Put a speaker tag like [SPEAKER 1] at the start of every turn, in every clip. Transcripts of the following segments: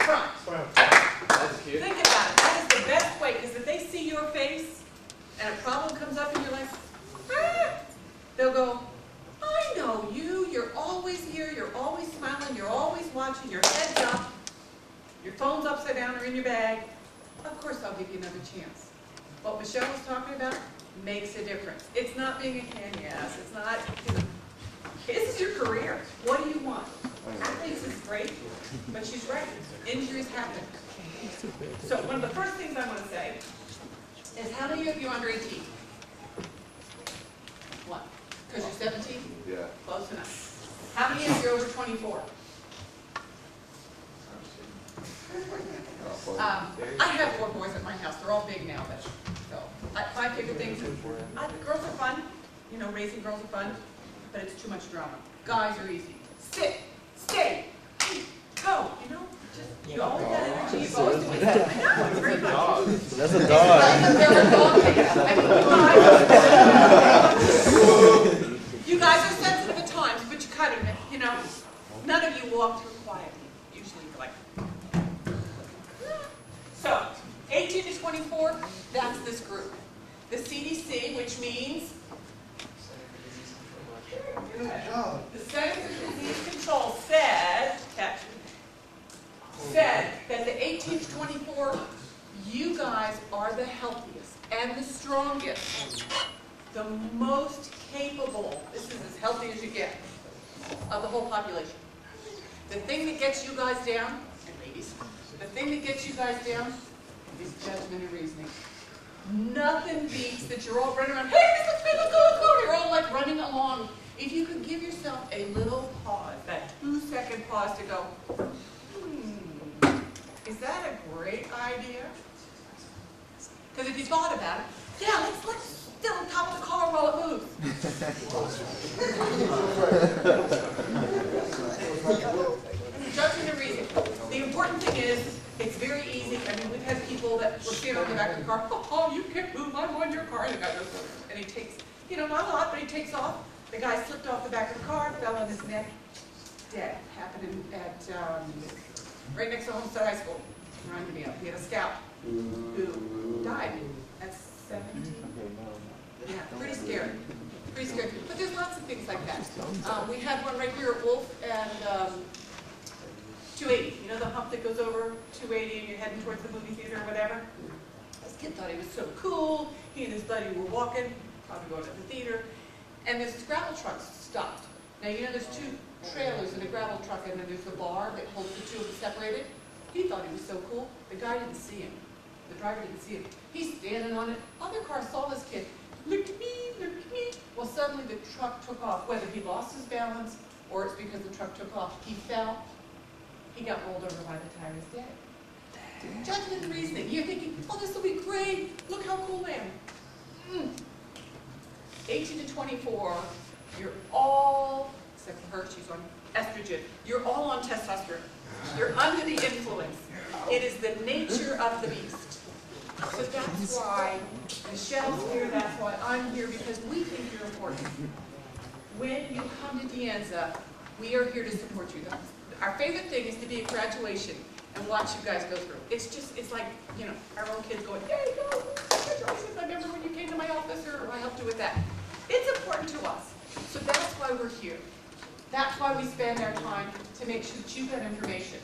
[SPEAKER 1] front.
[SPEAKER 2] That's cute.
[SPEAKER 1] Think about it. That is the best way, because if they see your face and a problem comes up and you're like, ah, they'll go, I know you. You're always here. You're always smiling. You're always watching. Your head's up. Your phone's upside down or in your bag. Of course I'll give you another chance. What Michelle was talking about makes a difference. It's not being a candy ass. It's not, this is your career. What do you want? Athletes is great, but she's right. Injuries happen. So one of the first things I want to say is, how many of you are under 18? One. Because you're 17?
[SPEAKER 2] Yeah.
[SPEAKER 1] Close enough. How many of you are over 24? I have 4 boys at my house. They're all big now, but so my favorite things. Girls are fun. You know, raising girls are fun, but it's too much drama. Guys are easy. Sit, stay, go. You know, just you always got energy. You always do it. I know, it's very much.
[SPEAKER 3] That's a dog.
[SPEAKER 1] They're a dog face. I mean, you guys are sensitive at times, but you kind of, you know, none of you walk through quietly. Usually, you're like. So, 18 to 24, that's this group. The CDC, which means the Centers for Disease Control said that the 18 to 24, you guys are the healthiest and the strongest, the most capable, this is as healthy as you get, of the whole population. The thing that gets you guys down, and ladies, the thing that gets you guys down is judgment and reasoning. Nothing beats that you're all running around, hey, this looks good, go. You're all like running along. If you could give yourself a little pause, that 2-second pause to go, is that a great idea? Because if you thought about it, yeah, let's sit on top of the car while it moves. Judgment and reasoning. The important thing is, it's very easy. I mean, we've had people that were sitting on the back of the car, oh, you can't move, I'm on your car. And the guy goes, and he takes, you know, not a lot, but he takes off. The guy slipped off the back of the car, fell on his neck, dead. Happened at right next to Homestead High School. Reminded me of. He had a scout who died at 17. Yeah, pretty scary. Pretty scary. But there's lots of things like that. We had one right here at Wolf and 280. You know the hump that goes over 280 and you're heading towards the movie theater or whatever? This kid thought he was so cool. He and his buddy were walking, probably going to the theater, and this gravel truck stopped. Now you know there's 2 trailers in a gravel truck and then there's the bar that holds the 2 of them separated. He thought he was so cool. The guy didn't see him. The driver didn't see him. He's standing on it. Other cars saw this kid. Look at me, look at me. Well, suddenly the truck took off. Whether he lost his balance or it's because the truck took off, he fell. He got rolled over by the tires, dead. Judgment and reasoning. You're thinking, oh, this will be great. Look how cool I am. 18 to 24, you're all, except for her, she's on estrogen. You're all on testosterone. You're under the influence. It is the nature of the beast. So that's why Michelle's here, that's why I'm here, because we think you're important. When you come to Anza, we are here to support you guys. Our favorite thing is to be at graduation and watch you guys go through. It's just, it's like, you know, our own kids going, there you go, congratulations, I remember when you came to my office, or I helped you with that. It's important to us. So that's why we're here. That's why we spend our time to make sure that you get information.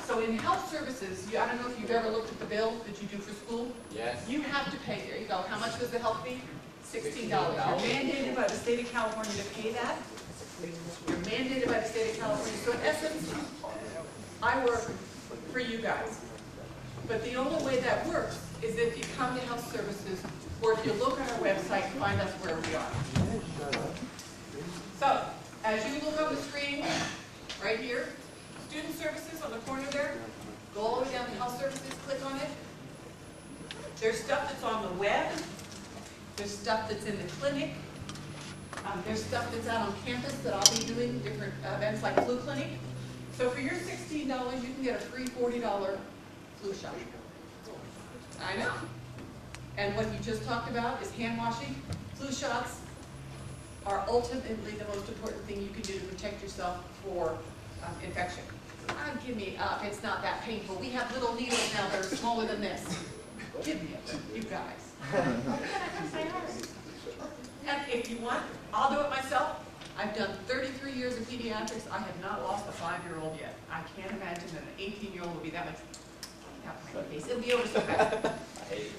[SPEAKER 1] So in health services, I don't know if you've ever looked at the bill that you do for school.
[SPEAKER 2] Yes.
[SPEAKER 1] You have to pay, there you go. How much was the health fee? $16. You're mandated by the state of California to pay that. You're mandated by the state of California. So in essence, I work for you guys. But the only way that works is if you come to health services, or if you look on our website and find us where we are. So, as you look on the screen, right here, student services on the corner there, go all the way down to health services, click on it. There's stuff that's on the web. There's stuff that's in the clinic. There's stuff that's out on campus that I'll be doing, different events like flu clinic. So for your $16, you can get a free $40 flu shot. I know. And what you just talked about is hand washing. Flu shots are ultimately the most important thing you can do to protect yourself for infection. Give me up, it's not that painful. We have little needles now that are smaller than this. Give me up, you guys. And if you want, I'll do it myself. I've done 33 years of pediatrics. I have not lost a 5-year-old yet. I can't imagine that an 18-year-old will be that much. It'll be over so fast.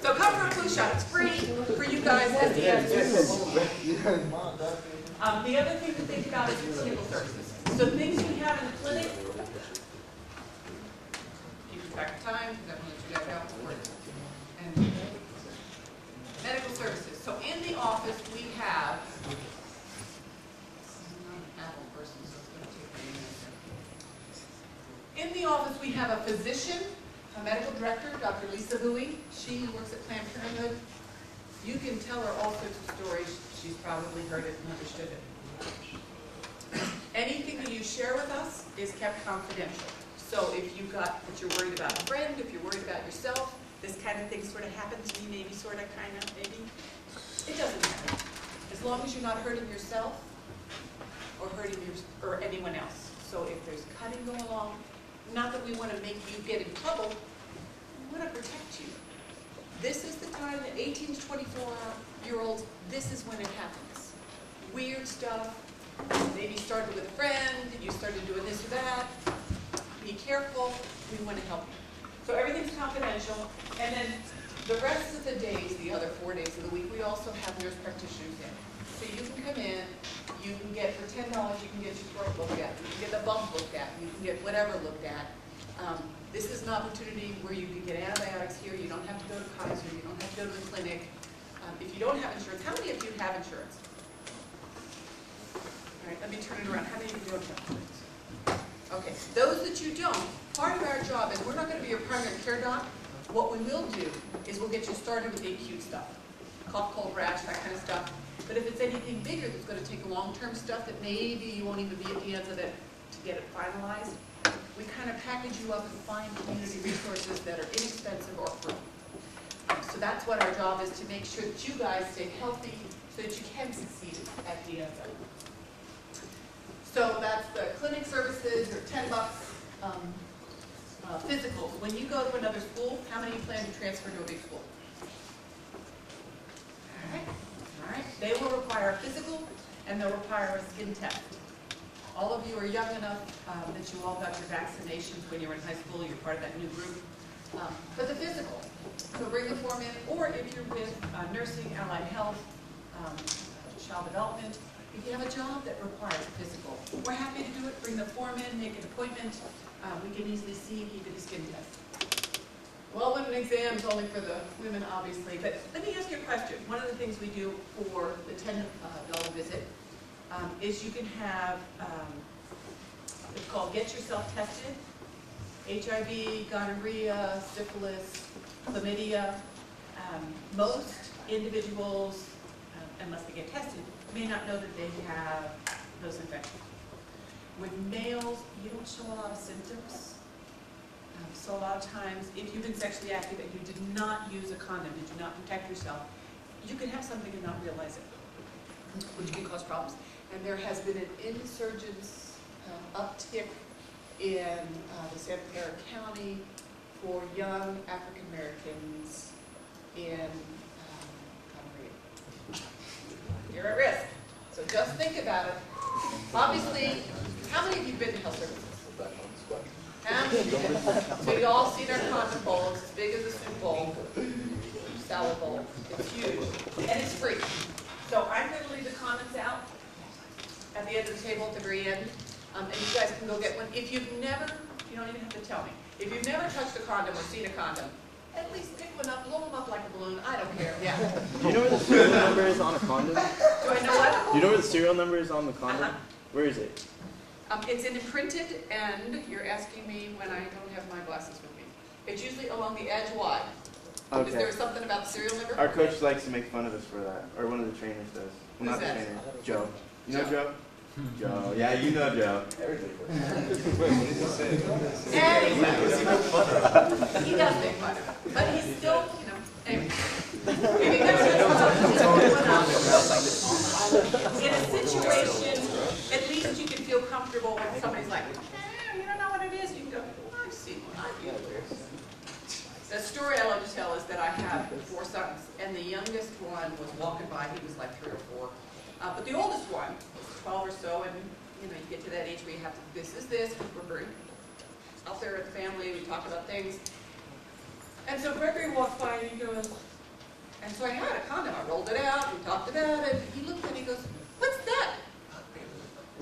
[SPEAKER 1] So come for a flu shot. It's free for you guys as the answers. The other thing to think about is clinical services. So things we have in the clinic. Keep track of time because I want to let you guys out for it. And medical services. So in the office we have. In the office we have a physician, a medical director, Dr. Lisa Bowie. She works at Planned Parenthood. You can tell her all sorts of stories. She's probably heard it and understood it. Anything that you share with us is kept confidential. So if you've got that you're worried about a friend, if you're worried about yourself, this kind of thing sort of happens to you, maybe, sort of, kind of, maybe. It doesn't matter. As long as you're not hurting yourself or hurting or anyone else. So if there's cutting going along, not that we want to make you get in trouble, we want to protect you. This is the time that 18 to 24-year-olds, this is when it happens. Weird stuff, maybe started with a friend, you started doing this or that. Be careful, we want to help you. So everything's confidential, and then the rest of the days, the other 4 days of the week, we also have nurse practitioners in. So you can come in, you can get, for $10, you can get your throat looked at, you can get the bump looked at, you can get whatever looked at. This is an opportunity where you can get antibiotics here, you don't have to go to Kaiser, you don't have to go to the clinic. If you don't have insurance, how many of you have insurance? All right, let me turn it around. How many of you don't have insurance? Okay, those that you don't, part of our job is we're not going to be your primary care doc. What we will do is we'll get you started with the acute stuff. Cough, cold, rash, that kind of stuff. But if it's anything bigger that's going to take long-term stuff that maybe you won't even be at the Anza to get it finalized, we kind of package you up and find community resources that are inexpensive or free. So that's what our job is, to make sure that you guys stay healthy so that you can succeed at the Anza. So that's the clinic services, or $10. Physicals. When you go to another school, how many plan to transfer to a big school? All right. They will require a physical, and they'll require a skin test. All of you are young enough that you all got your vaccinations when you were in high school. You're part of that new group. But the physical, so bring the form in, or if you're with nursing, allied health, child development, if you have a job that requires a physical, we're happy to do it. Bring the form in, make an appointment. We can easily see if you did a skin test. Well-women exams only for the women, obviously. But let me ask you a question. One of the things we do for the $10 visit is you can have, it's called Get Yourself Tested. HIV, gonorrhea, syphilis, chlamydia. Most individuals, unless they get tested, may not know that they have those infections. With males, you don't show a lot of symptoms. So a lot of times, if you've been sexually active and you did not use a condom, did not protect yourself, you can have something and not realize it, which can cause problems. And there has been an insurgence uptick in the Santa Clara County for young African Americans in gonorrhea. You're at risk. So just think about it. Obviously, how many of you have been to health services? How many of you have? So you all seen our condom bowl. It's as big as a soup bowl, salad bowl. It's huge, and it's free. So I'm going to leave the condoms out at the end of the table at the very end, and you guys can go get one. If you've never, you don't even have to tell me. If you've never touched a condom or seen a condom, at least pick one up, blow them up like a balloon. I don't care. Yeah.
[SPEAKER 3] Do you know where the serial number is on a condom?
[SPEAKER 1] Do I know what?
[SPEAKER 3] Do you know where the serial number is on the condom? Where is it?
[SPEAKER 1] It's in imprinted, and you're asking me when I don't have my glasses with me. It's usually along the edge. Why?
[SPEAKER 3] Okay.
[SPEAKER 1] Is there something about the serial number?
[SPEAKER 3] Our coach likes to make fun of us for that, or one of the trainers does. Well, not
[SPEAKER 1] Who's
[SPEAKER 3] the
[SPEAKER 1] that?
[SPEAKER 3] trainer. Joe. You know
[SPEAKER 1] Joe.
[SPEAKER 3] Joe? Joe. Yeah, you know Joe.
[SPEAKER 1] Anyway, he does make fun of it, but he's still, you know, anyway. If you guys in a situation, at least you can feel comfortable when somebody's like, you don't know what it is, you and the youngest one was walking by. He was like 3 or 4. But the oldest one was 12 or so, and you know, you get to that age where you have to, this is this. We're very out there with the family, we talk about things. And so Gregory walked by and he goes, and so I had a condom. I rolled it out, we talked about it. He looked at it, he goes, what's that?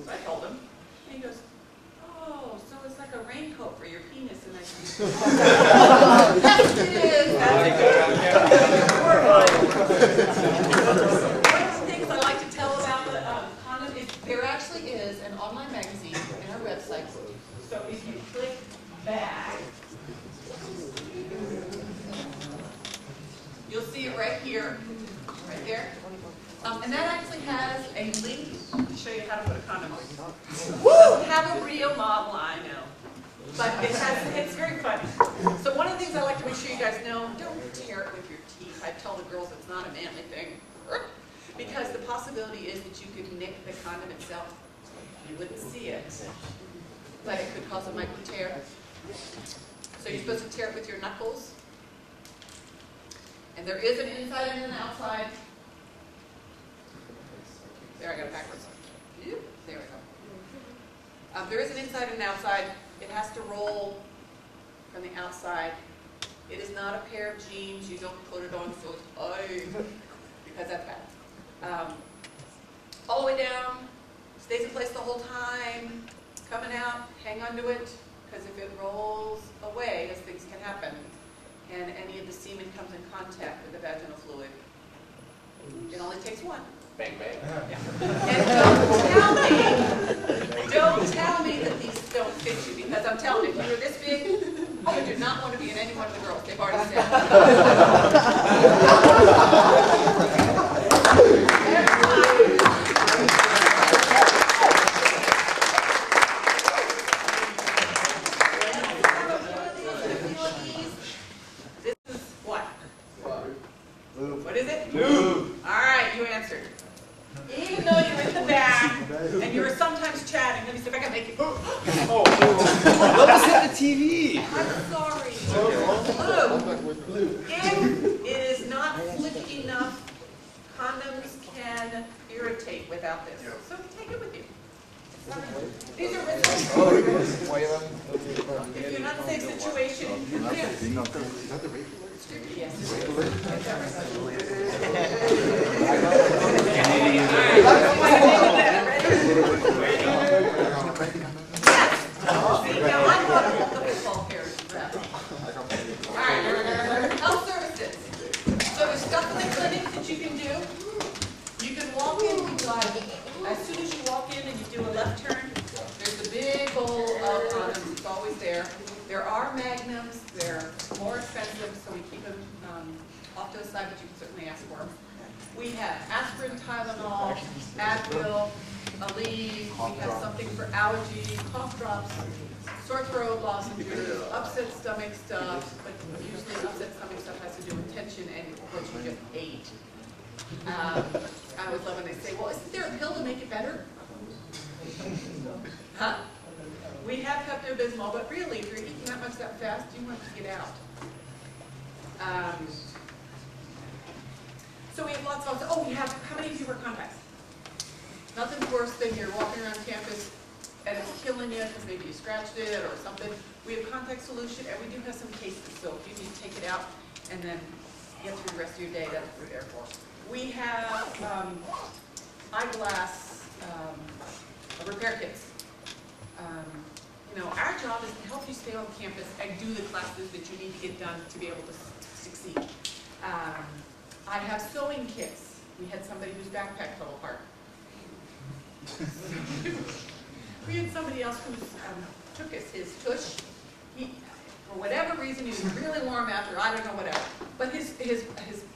[SPEAKER 1] So I told him, and he goes, oh, so it's like a raincoat for your penis. And I said, yes, it is. That's one of the things I like to tell about the condom is there actually is an online magazine in our website. So if you click back, you'll see it right here, right there. And that actually has a link to show you how to put a condom on. It doesn't have a real model, I know. But it's very funny. So one of the things I like to make sure you guys know, don't tear it with your teeth. I tell the girls it's not a manly thing. Because the possibility is that you could nick the condom itself. You wouldn't see it. But it could cause a micro tear. So you're supposed to tear it with your knuckles. And there is an inside and an outside. There, I got it backwards. There we go. There is an inside and an outside. It has to roll from the outside. It is not a pair of jeans. You don't put it on so it's because that's bad. All the way down, stays in place the whole time. Coming out, hang on to it, because if it rolls away, as things can happen, and any of the semen comes in contact with the vaginal fluid, it only takes one.
[SPEAKER 2] Bang, bang.
[SPEAKER 1] Yeah. And don't tell me that these don't fit you, because I'm telling you, if you're this big, you do not want to be in any one of the girls. They've already said. This is what? What is it?
[SPEAKER 2] Lube.
[SPEAKER 1] All right, you answered. Even though you're in the back and you're sometimes chatting, let me see if I can make it.
[SPEAKER 2] Oh. Let us hit the TV.
[SPEAKER 1] I'm sorry. Blue. If it is not slick enough, condoms can irritate without this. So take it with you. These are written. If you're not in a safe situation, you can. Yes. Health services. So there's stuff in the clinic that you can do. You can walk in, as soon as you walk in and you do a left turn, there's a big bowl of condoms. It's always there. There are magnums. They're more expensive, so we keep them off to the side, but you can certainly ask for them. We have aspirin, Tylenol, Advil, Aleve. We have something for allergy, cough drops, sore throat, lozenges, upset stomach stuff, but usually upset stomach stuff has to do with tension and what you just ate. I always love when they say, well, isn't there a pill to make it better? Huh? We have Pepto-Bismol, but really, if you're eating that much that fast, you want to get out. So we have lots of, how many of you wear contacts? Nothing's worse than you're walking around campus and it's killing you because maybe you scratched it or something. We have contact solution, and we do have some cases, so if you need to take it out and then get through the rest of your day, that's what we're there for. We have eyeglass repair kits. Our job is to help you stay on campus and do the classes that you need to get done to be able to succeed. I have sewing kits. We had somebody whose backpack fell apart. We had somebody else who took us his tush. For whatever reason, he was really warm after, I don't know, whatever. But his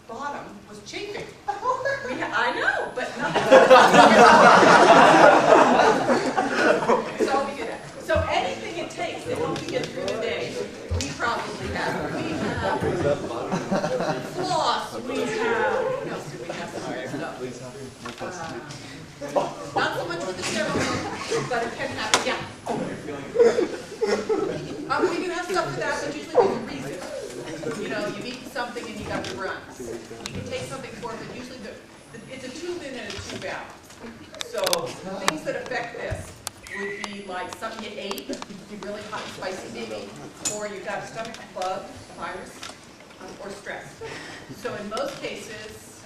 [SPEAKER 1] bottom was chafing. I know, but nothing. So we did that. So anything it takes to help you get through the day, we probably have. We have floss. We have. What else do we have? Stuff. Not so much with the ceremony, but it can happen. Yeah. We can have stuff for that, but usually there's a reason. You've eaten something and you he runs. You can take something for him, but usually it's a tube in and a tube out. So things that affect this would be like something you ate, really hot and spicy maybe, or you got a stomach bug, virus, or stress. So in most cases,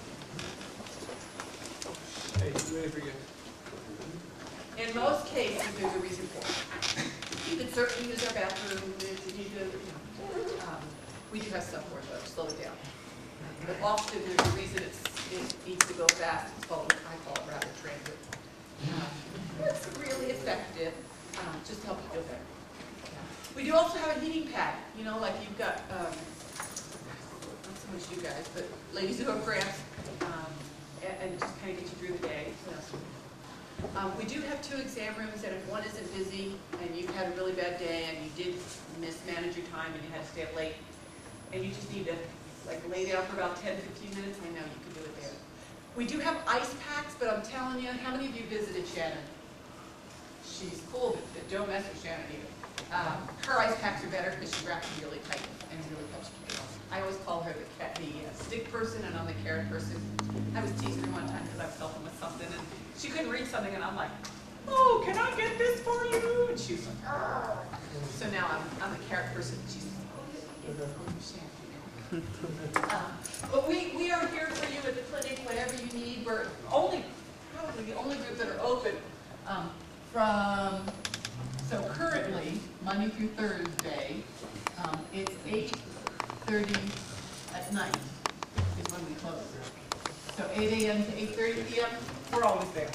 [SPEAKER 1] there's a reason for it. You could certainly use our bathroom if you need to, we do have stuff for it, though, slow it down. But often there's a reason it needs to go fast. It's called, I call it rapid transit. It's really effective, just to help you feel better. We do also have a heating pad, you know, like you've got, not so much you guys, but ladies who have cramps, and just kind of get you through the day. We do have 2 exam rooms, and if one isn't busy and you've had a really bad day and you did mismanage your time and you had to stay up late, and you just need to like lay down for about 10, 15 minutes, I know you can do it there. We do have ice packs, but I'm telling you, how many of you visited Shannon? She's cool, but don't mess with Shannon either. Her ice packs are better because she wraps them really tight and really helps you get off. I always call her the stick person and I'm the carrot person. I was teasing her one time because I was helping with something and she couldn't read something and I'm like, oh, can I get this for you? And she was like, argh. So now I'm the carrot person. She's like, oh, Shannon. But we are here for you at the clinic, whatever you need. We're probably the only group that are open so currently, Monday through Thursday, it's 8:30 at night is when we close. So 8 a.m. to 8:30 p.m., we're always there.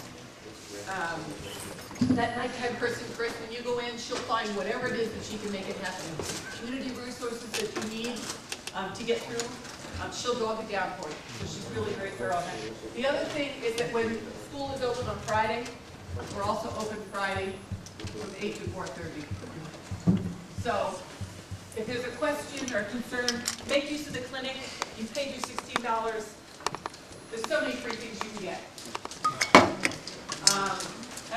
[SPEAKER 1] That nighttime person, Chris, when you go in, she'll find whatever it is that she can make it happen. Community resources that you need to get through, she'll dog it down for you. So she's really very thorough on that. The other thing is that when school is open on Friday, we're also open Friday from 8 to 4:30. So if there's a question or a concern, make use of the clinic. You paid your $16. There's so many free things you can get. I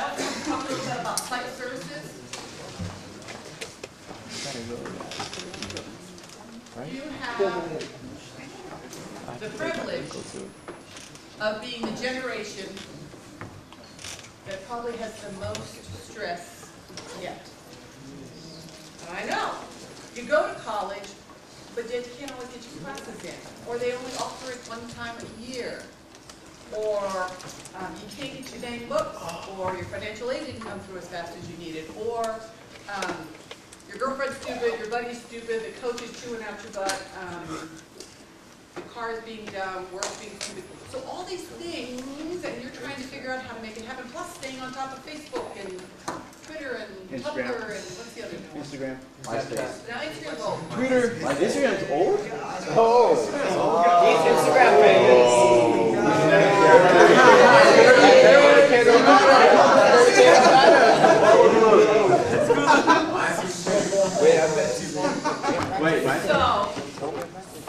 [SPEAKER 1] also want to talk a little bit about site services. You have the privilege of being the generation that probably has the most stress yet. And I know. You go to college, but you can't always get your classes in. Or they only offer it one time a year. Or you can't get your dang books. Or your financial aid didn't come through as fast as you needed. Or your girlfriend's stupid, your buddy's stupid, the coach is chewing out your butt, the car is being dumb, work's being stupid. So all these things, and you're trying to figure out how to make it happen, plus staying on top of Facebook and Twitter and Tumblr and what's the other one?
[SPEAKER 3] Instagram.
[SPEAKER 2] MySpace.
[SPEAKER 1] Now Instagram's old.
[SPEAKER 2] Twitter.
[SPEAKER 3] Instagram's old?
[SPEAKER 2] He's Instagram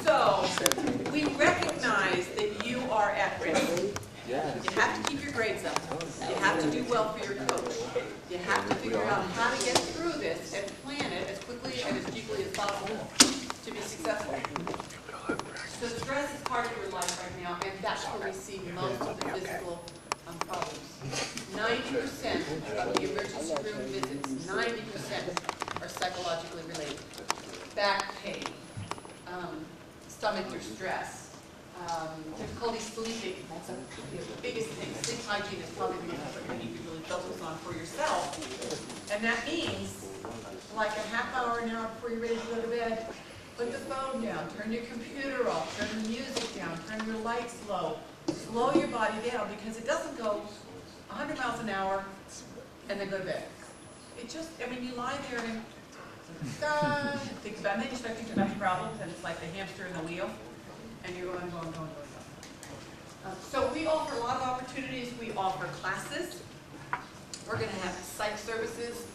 [SPEAKER 1] So we recognize that you are at risk. You have to keep your grades up. You have to do well for your coach. You have to figure out how to get through this and plan it as quickly and as cheaply as possible to be successful. So stress is part of your life right now, and that's where we see most of the physical problems. 90% of the emergency room visits, 90% are psychologically related. Back pain, stomach distress, difficulty sleeping. That's the biggest thing. Sleep hygiene is probably the most that you can really focus on for yourself. And that means like a half hour, an hour before you're ready to go to bed, put the phone down, turn your computer off, turn the music down, turn your lights low. Slow your body down because it doesn't go 100 miles an hour and then go to bed. It just, I mean, you lie there and think about it, and then you start thinking about your problems, and it's like the hamster in the wheel, and you're going. So we offer a lot of opportunities. We offer classes. We're going to have psych services,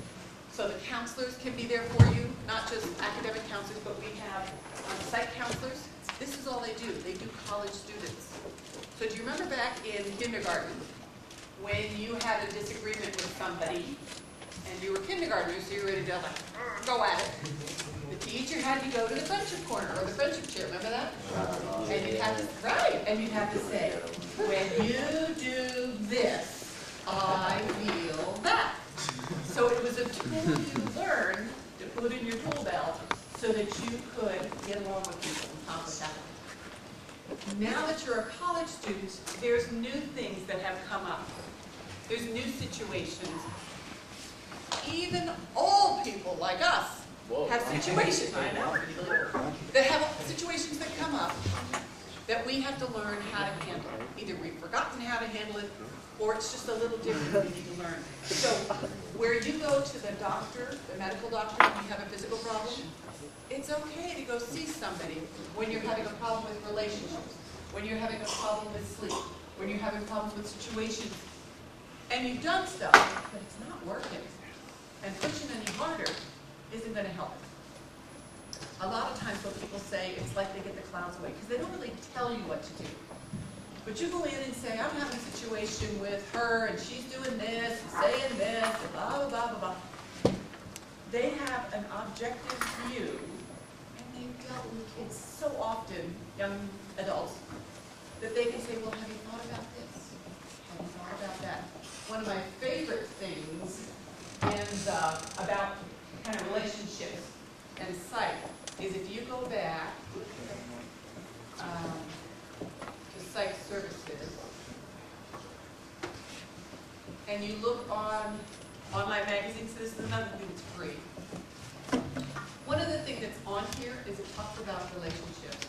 [SPEAKER 1] so the counselors can be there for you, not just academic counselors, but we have psych counselors. This is all they do. They do college students. So do you remember back in kindergarten when you had a disagreement with somebody, and you were kindergartners, so you were ready to like, go at it. The teacher had you go to the friendship corner or the friendship chair, remember that? And you'd have to, right, and you'd have to say, when you do this, I feel that. So it was a tool you learned to put in your tool belt so that you could get along with people and accomplish that. Now that you're a college student, there's new things that have come up. There's new situations. Even old people like us have situations, I know, that have situations that come up that we have to learn how to handle. Either we've forgotten how to handle it, or it's just a little different we need to learn. So where you go to the doctor, the medical doctor, when you have a physical problem, it's okay to go see somebody when you're having a problem with relationships, when you're having a problem with sleep, when you're having problems with situations, and you've done stuff, but it's not working. And pushing any harder isn't going to help. A lot of times what people say, it's like they get the clouds away, because they don't really tell you what to do. But you go in and say, I'm having a situation with her, and she's doing this, and saying this, and blah, blah, blah, blah, blah. They have an objective view, and they've dealt with kids so often, young adults, that they can say, well, have you thought about this? Have you thought about that? One of my favorite things about kind of relationships and psych is if you go back to psych services and you look on online magazines, this is another thing that's free. One of the things that's on here is it talks about relationships.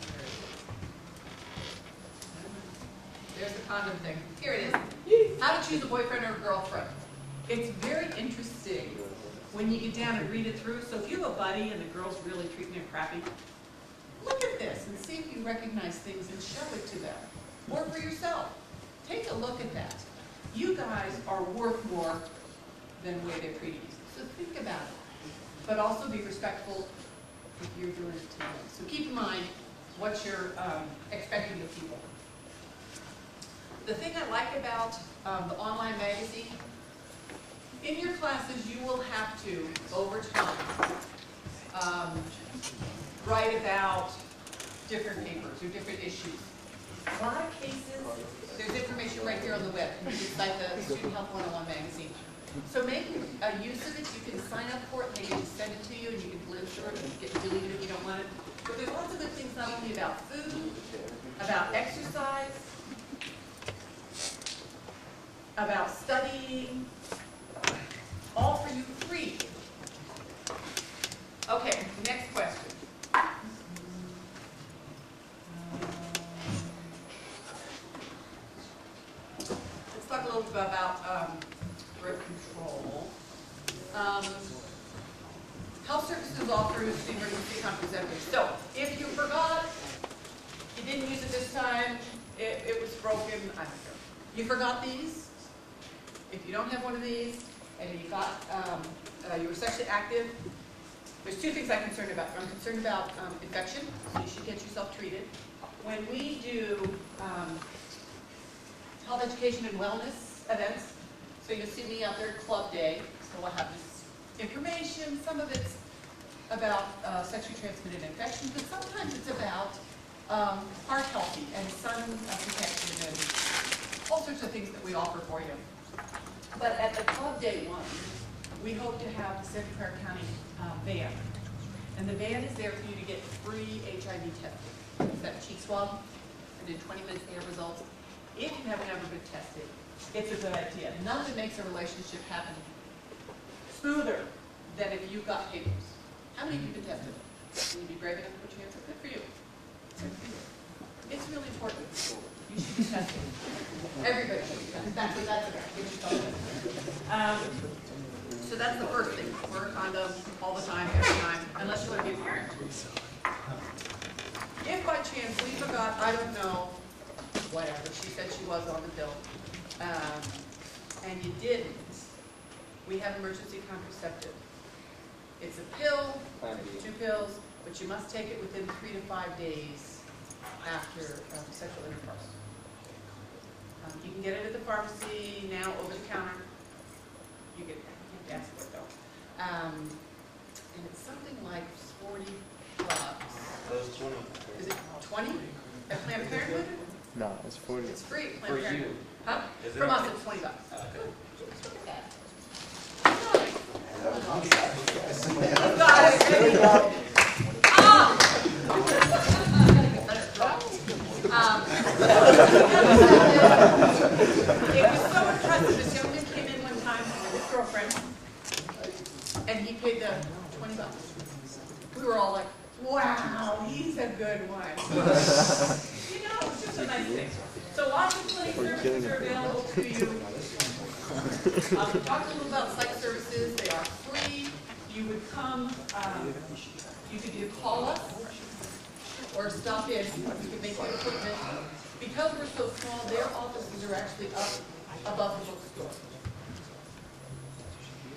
[SPEAKER 1] There's the condom thing. Here it is. How to choose a boyfriend or a girlfriend. It's very interesting when you get down and read it through. So if you have a buddy and the girl's really treating you crappy, look at this and see if you recognize things and show it to them. Or for yourself. Take a look at that. You guys are worth more than the way they're treating you. So think about it. But also be respectful if you're doing it to them. So keep in mind what you're expecting of people. The thing I like about the online magazine, in your classes you will have to, over time, write about different papers or different issues. A lot of cases, there's information right here on the web. You can cite the Student Health 101 magazine. So make use of it. You can sign up for it and they can just send it to you and you can live through it and get deleted if you don't want it. But there's lots of good things not only about food, about exercise, about studying, all for you free. Okay, next question. Let's talk a little bit about birth control. Health services offers emergency contraceptives. So, if you forgot, you didn't use it this time, it was broken, I don't know. You forgot these. If you don't have one of these, and you got, you were sexually active, there's two things I'm concerned about. I'm concerned about infection, so you should get yourself treated. When we do health education and wellness events, so you'll see me out there at Club Day, so we'll have this information. Some of it's about sexually transmitted infections, but sometimes it's about heart healthy and sun protection and all sorts of things that we offer for you. But at the Club Day 1, we hope to have the Santa Clara County van. And the van is there for you to get free HIV testing. It's that cheek swab, and in 20 minutes they have results. If you haven't ever been tested, it's a good idea. None of it makes a relationship happen smoother than if you've got papers. How many of you have been tested? Can you be brave enough to put your hands up? Good for you. Good for you. It's really important. You should be tested. Everybody should be tested. That's so that's the first thing. Wear a condom all the time, every time, unless you want to be a parent. If by chance we forgot, I don't know, whatever, she said she was on the pill, and you didn't, we have emergency contraceptive. It's a pill, 2 pills, but you must take it within 3 to 5 days after sexual intercourse. You can get it at the pharmacy now over the counter. You can ask for it though. and it's something like $40.
[SPEAKER 3] Those 20.
[SPEAKER 1] Is it 20 at Planned Parenthood?
[SPEAKER 2] No, it's 40.
[SPEAKER 1] It's free at
[SPEAKER 4] For
[SPEAKER 1] Planned
[SPEAKER 4] you.
[SPEAKER 1] Parenthood. Huh?
[SPEAKER 3] Is it?
[SPEAKER 1] From us, it's $20. Good. Let's look at that. You got it. Ready? Ah! It was so impressive. This young man came in one time with his girlfriend, and he paid the $20. We were all like, wow, he's a good one. You know, it's just a nice thing. So lots of clinic services are available to you. Talk a little about psych services. They are free. You would come, you could either call us or stop in. We could make an appointment. Because we're so small, their offices are actually up above the bookstore.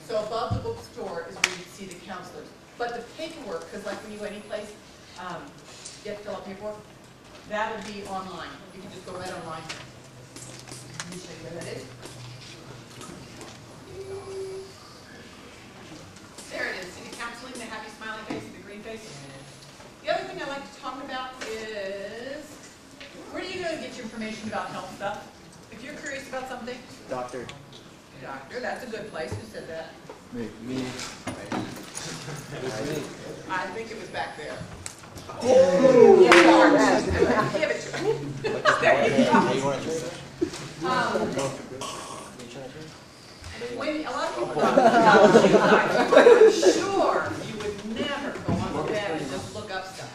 [SPEAKER 1] So above the bookstore is where you see the counselors. But the paperwork, because like when you go any place, you have to fill out paperwork, that'll be online. You can just go right online. Let me show you where that is. There it is. See the counseling, the happy smiling face, the green face. The other thing I like to talk about is, where do you go to get your information about health stuff? If you're curious about something,
[SPEAKER 2] Doctor.
[SPEAKER 1] doctor, that's a good place. Who said that?
[SPEAKER 2] Me.
[SPEAKER 1] I think it was back there. Oh, yeah, give it to me. There you go. When a lot of people talk about you guys, I'm sure you would never go on the web and just look up stuff.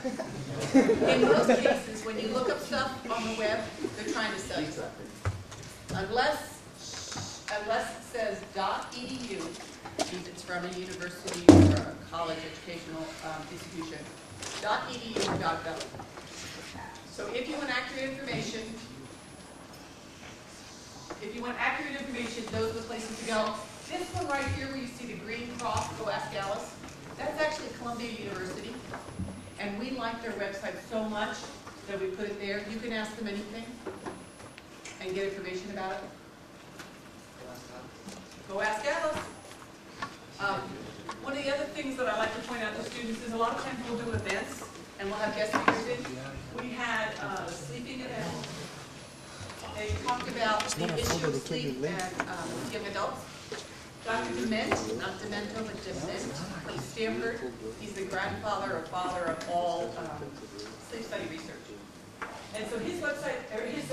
[SPEAKER 1] In most cases, when you look up stuff on the web, they're trying to sell you something. Unless it says .edu, means it's from a university or a college educational institution, .edu or .gov. So if you want accurate information, those are the places to go. This one right here where you see the green cross, Go Ask Alice, that's actually Columbia University. And we like their website so much that we put it there. You can ask them anything and get information about it. Go Ask Alice. One of the other things that I like to point out to students is a lot of times we'll do events and we'll have guest speakers in. We had a sleeping event. They talked about the issue of sleep and young adults. Dr. Dement, not Demento, but Dement, from Stanford. He's the grandfather or father of all sleep study research. And so his website, or his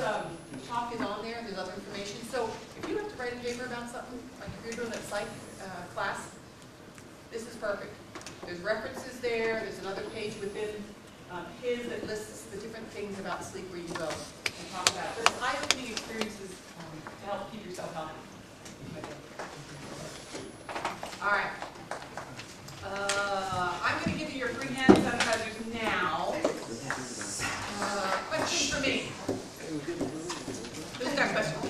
[SPEAKER 1] talk is on there. There's other information. So if you have to write a paper about something, like if you're doing that psych class, this is perfect. There's references there. There's another page within his that lists the different things about sleep where you go and talk about it. But it's eye-opening experiences to help keep yourself healthy. All right. I'm going to give you your free hand sanitizers now. Question for me. Who's got questions?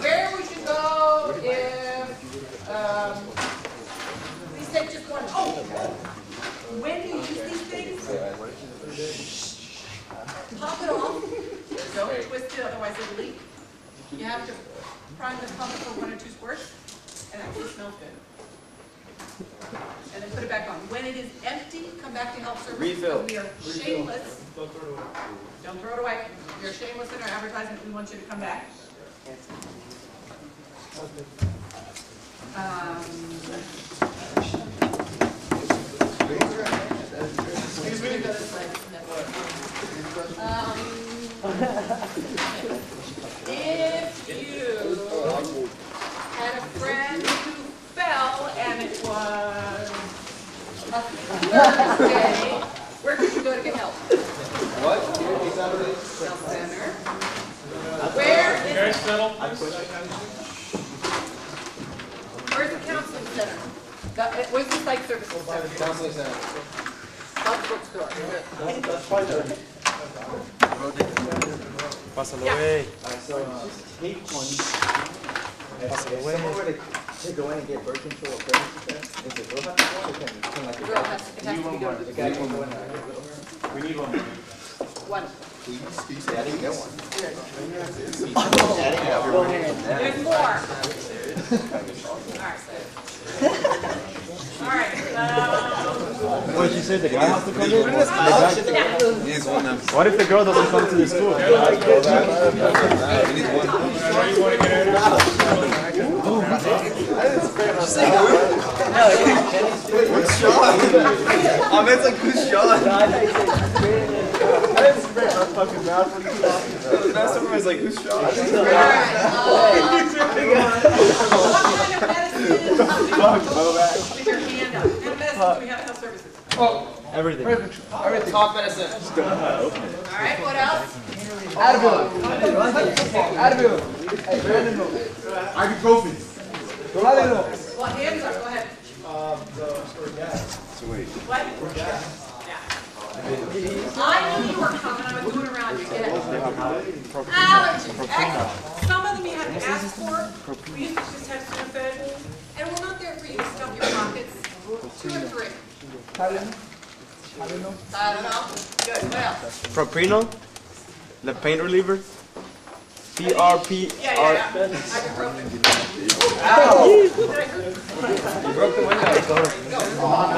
[SPEAKER 1] Where would you go if, please take just one. Oh, when do you use these things? Pop it off. Don't twist it, otherwise it'll leak. You have to prime the pump for 1 or 2 squirts, and it actually smells good. And then put it back on. When it is empty, come back to health service.
[SPEAKER 2] Refill.
[SPEAKER 1] We are shameless. Don't throw it away. We are shameless in our advertisement. We want you to come back. Excuse me. If you had a friend who fell and it was a Thursday, where could you go to get help?
[SPEAKER 2] What?
[SPEAKER 1] Health center. Where is where's the counseling center? Where's the psych services center?
[SPEAKER 2] Counseling center.
[SPEAKER 1] Health bookstore.
[SPEAKER 2] Pásalo,
[SPEAKER 1] Yeah.
[SPEAKER 2] güey.
[SPEAKER 3] So take one.
[SPEAKER 2] Pásalo,
[SPEAKER 3] If
[SPEAKER 2] güey.
[SPEAKER 3] someone were to go in and get birth control or pregnancy test, is it real have to go or can like
[SPEAKER 1] The girl has, it has to be done.
[SPEAKER 3] the guy can go in and get rid of her?
[SPEAKER 4] We need one.
[SPEAKER 1] One.
[SPEAKER 3] Yeah, I didn't get one.
[SPEAKER 1] There's more. All right.
[SPEAKER 2] What did you say? The guy has to come in?
[SPEAKER 1] Yeah.
[SPEAKER 2] What if the girl doesn't come to the school?
[SPEAKER 3] What's Sean? I meant like, who's Sean? The best of is like, who's Sean?
[SPEAKER 1] All right. What kind of medicine? With your hand up. What kind of medicine do we have in health services?
[SPEAKER 2] Everything.
[SPEAKER 3] Talk medicine.
[SPEAKER 1] All right, what else?
[SPEAKER 3] Advil.
[SPEAKER 4] Ibuprofen.
[SPEAKER 1] Well, hands up, go ahead. What? Yeah. I knew you were coming, I was going around you, get it? Allergies, excellent. Some of them you have to ask for. We used to just have Sullivan. And we're not there for you to stuff your pockets. 2 or 3. I don't know. Good, what else?
[SPEAKER 2] Propanol, the pain reliever. PRP.
[SPEAKER 1] Yeah. Ibuprofen.
[SPEAKER 3] Ow!
[SPEAKER 1] Did I hurt you?
[SPEAKER 3] You broke the window.
[SPEAKER 1] What?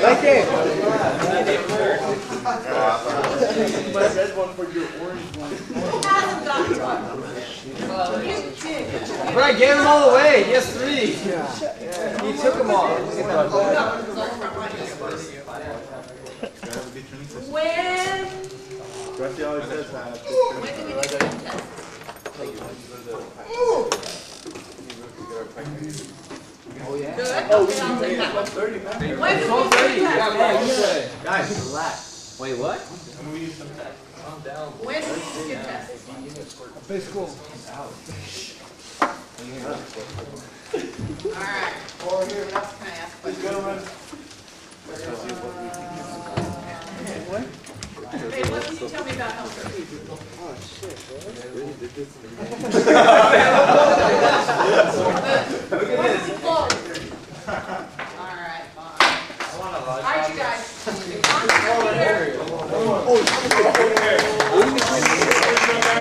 [SPEAKER 3] Right there.
[SPEAKER 4] My red one for your orange one.
[SPEAKER 1] Who hasn't gotten one? You did.
[SPEAKER 3] But I gave them all away. He has 3. He took them all.
[SPEAKER 1] When
[SPEAKER 4] Rusty always says that.
[SPEAKER 1] did we do the test?
[SPEAKER 3] Oh,
[SPEAKER 1] Good. Okay, I'll take that one. When did we do the test?
[SPEAKER 3] Guys, relax. Wait, what?
[SPEAKER 1] When did we do the test?
[SPEAKER 4] Basically.
[SPEAKER 1] All right. What else can I ask? Hey, what did you tell me about health services?